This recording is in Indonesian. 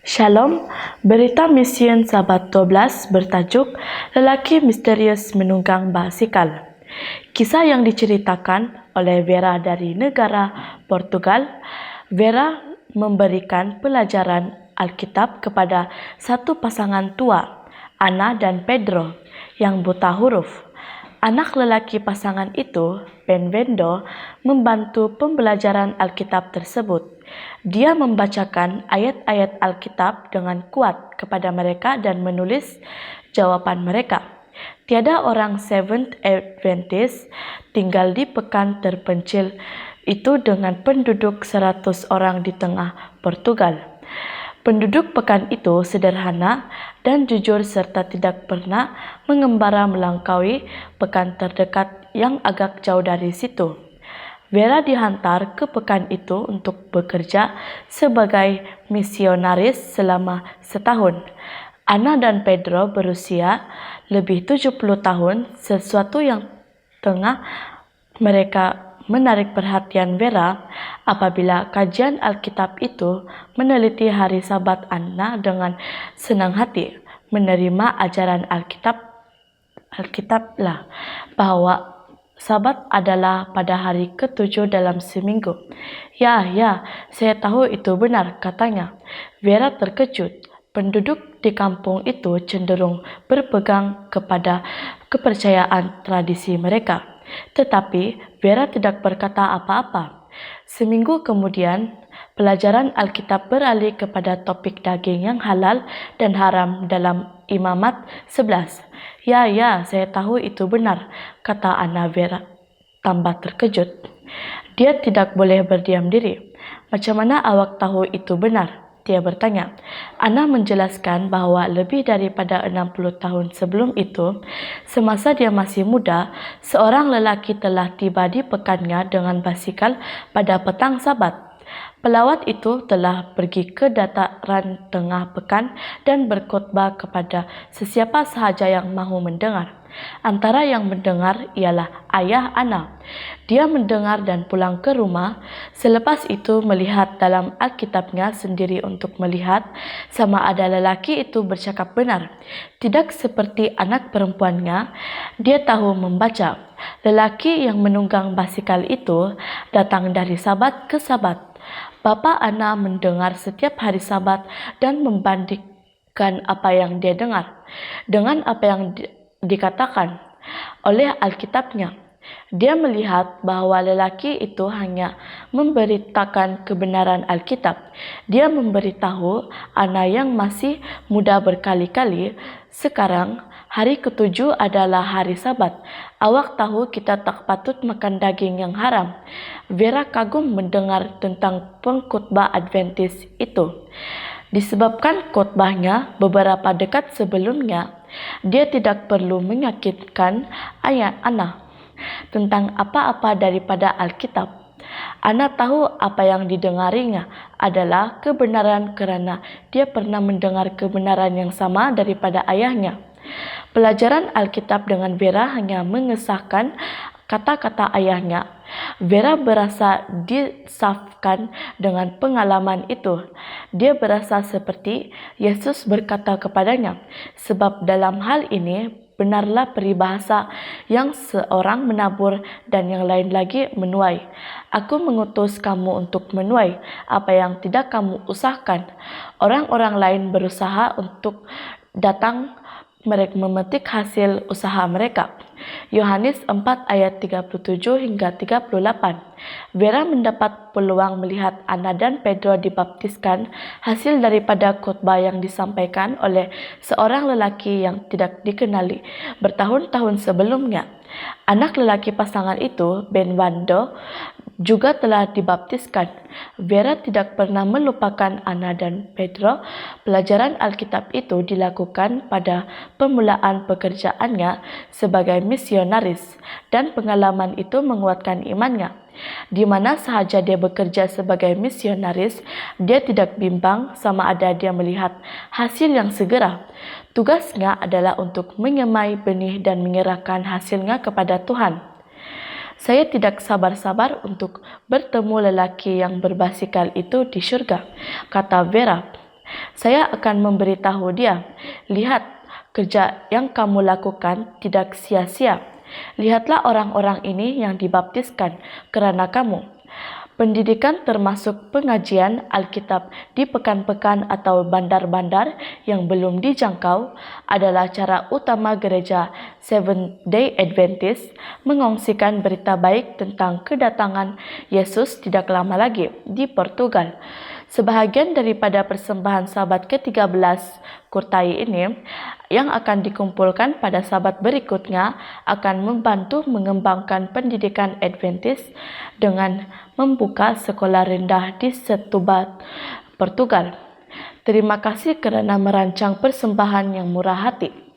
Shalom, berita Mission Sabat 12 bertajuk Lelaki Misterius Menunggang Basikal. Kisah yang diceritakan oleh Vera dari negara Portugal. Vera memberikan pelajaran Alkitab kepada satu pasangan tua, Ana dan Pedro, yang buta huruf. Anak lelaki pasangan itu, Benvendo, membantu pembelajaran Alkitab tersebut. Dia membacakan ayat-ayat Alkitab dengan kuat kepada mereka dan menulis jawaban mereka. Tiada orang Seventh Adventist tinggal di pekan terpencil itu dengan penduduk 100 orang di tengah Portugal. Penduduk pekan itu sederhana dan jujur serta tidak pernah mengembara melampaui pekan terdekat yang agak jauh dari situ. Vera dihantar ke pekan itu untuk bekerja sebagai misionaris selama setahun. Ana dan Pedro berusia lebih 70 tahun, sesuatu yang tengah mereka menarik perhatian Vera apabila kajian Alkitab itu meneliti hari Sabat. Ana dengan senang hati menerima ajaran Alkitablah bahwa Sabat adalah pada hari ke-7 dalam seminggu. Ya, saya tahu itu benar, katanya. Vera terkejut. Penduduk di kampung itu cenderung berpegang kepada kepercayaan tradisi mereka. Tetapi Vera tidak berkata apa-apa. Seminggu kemudian, pelajaran Alkitab beralih kepada topik daging yang halal dan haram dalam Imamat 11. Ya, saya tahu itu benar, kata Ana. Vera tambah terkejut. Dia tidak boleh berdiam diri. Macam mana awak tahu itu benar? Dia bertanya. Ana menjelaskan bahwa lebih daripada 60 tahun sebelum itu, semasa dia masih muda, seorang lelaki telah tiba di pekannya dengan basikal pada petang Sabat. Pelawat itu telah pergi ke dataran tengah pekan dan berkhotbah kepada sesiapa sahaja yang mahu mendengar. Antara yang mendengar ialah ayah Ana. Dia mendengar dan pulang ke rumah. Selepas itu melihat dalam Alkitabnya sendiri untuk melihat sama ada lelaki itu bercakap benar. Tidak seperti anak perempuannya, dia tahu membaca. Lelaki yang menunggang basikal itu datang dari Sabat ke Sabat. Bapa Ana mendengar setiap hari Sabat dan membandingkan apa yang dia dengar dengan apa yang dikatakan oleh Alkitabnya. Dia melihat bahwa lelaki itu hanya memberitakan kebenaran Alkitab. Dia memberitahu Ana yang masih muda berkali-kali, sekarang hari ke-7 adalah hari Sabat. Awak tahu kita tak patut makan daging yang haram. Vera kagum mendengar tentang pengkhotbah Adventis itu. Disebabkan khotbahnya beberapa dekat sebelumnya, dia tidak perlu menyakitkan ayah Ana tentang apa-apa daripada Alkitab. Ana tahu apa yang didengarinya adalah kebenaran karena dia pernah mendengar kebenaran yang sama daripada ayahnya. Pelajaran Alkitab dengan Vera hanya mengesahkan kata-kata ayahnya. Vera berasa disafkan dengan pengalaman itu. Dia berasa seperti Yesus berkata kepadanya, sebab dalam hal ini benarlah peribahasa yang seorang menabur dan yang lain lagi menuai. Aku mengutus kamu untuk menuai apa yang tidak kamu usahakan. Orang-orang lain berusaha untuk datang mereka memetik hasil usaha mereka. Yohanes 4 ayat 37 hingga 38. Vera mendapat peluang melihat Ana dan Pedro dibaptiskan, hasil daripada khotbah yang disampaikan oleh seorang lelaki yang tidak dikenali bertahun-tahun sebelumnya. Anak lelaki pasangan itu, Benvendo, juga telah dibaptiskan. Vera tidak pernah melupakan Ana dan Pedro. Pelajaran Alkitab itu dilakukan pada pemulaan pekerjaannya sebagai misionaris, dan pengalaman itu menguatkan imannya. Di mana sahaja dia bekerja sebagai misionaris, dia tidak bimbang sama ada dia melihat hasil yang segera. Tugasnya adalah untuk menyemai benih dan menyerahkan hasilnya kepada Tuhan. Saya tidak sabar-sabar untuk bertemu lelaki yang berbasikal itu di syurga, kata Vera. Saya akan memberitahu dia, lihat, kerja yang kamu lakukan tidak sia-sia. Lihatlah orang-orang ini yang dibaptiskan karena kamu. Pendidikan termasuk pengajian Alkitab di pekan-pekan atau bandar-bandar yang belum dijangkau adalah cara utama gereja Seventh-day Adventist mengongsikan berita baik tentang kedatangan Yesus tidak lama lagi di Portugal. Sebahagian daripada persembahan Sabat ke-13 Kurtai ini yang akan dikumpulkan pada Sabat berikutnya akan membantu mengembangkan pendidikan Adventist dengan membuka sekolah rendah di Setúbal, Portugal. Terima kasih kerana merancang persembahan yang murah hati.